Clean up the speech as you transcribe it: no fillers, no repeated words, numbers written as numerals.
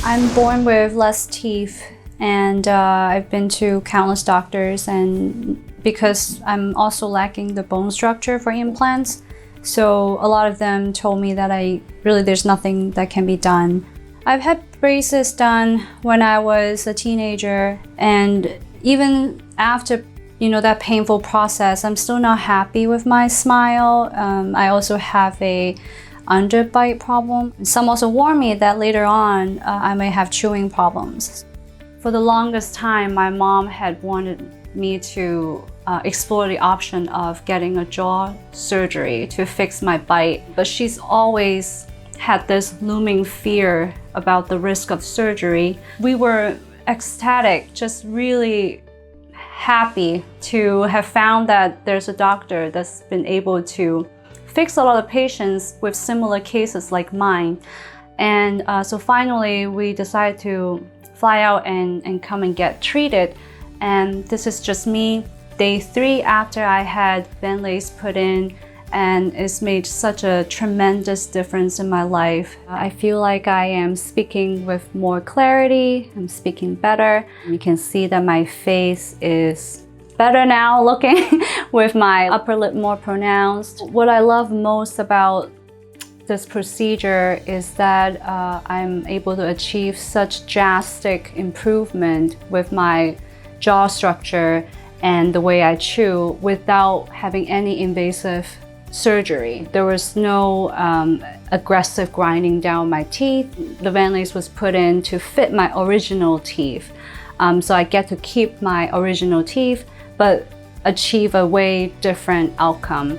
I'm born with less teeth, and I've been to countless doctors, and because I'm also lacking the bone structure for implants, so a lot of them told me that there's nothing that can be done. I've had braces done when I was a teenager, and even after that painful process, I'm still not happy with my smile. I also have a underbite problem. Some also warn me that later on I may have chewing problems. For the longest time, my mom had wanted me to explore the option of getting a jaw surgery to fix my bite, but she's always had this looming fear about the risk of surgery. We were ecstatic, just really happy to have found that there's a doctor that's been able to fix a lot of patients with similar cases like mine. And so finally we decided to fly out and come and get treated. And this is just me, day 3 after I had VENLAYs put in, and it's made such a tremendous difference in my life. I feel like I am speaking with more clarity, I'm speaking better. You can see that my face is better now looking with my upper lip more pronounced. What I love most about this procedure is that I'm able to achieve such drastic improvement with my jaw structure and the way I chew without having any invasive surgery. There was no aggressive grinding down my teeth. The VENLAYs was put in to fit my original teeth. So I get to keep my original teeth, but achieve a way different outcome.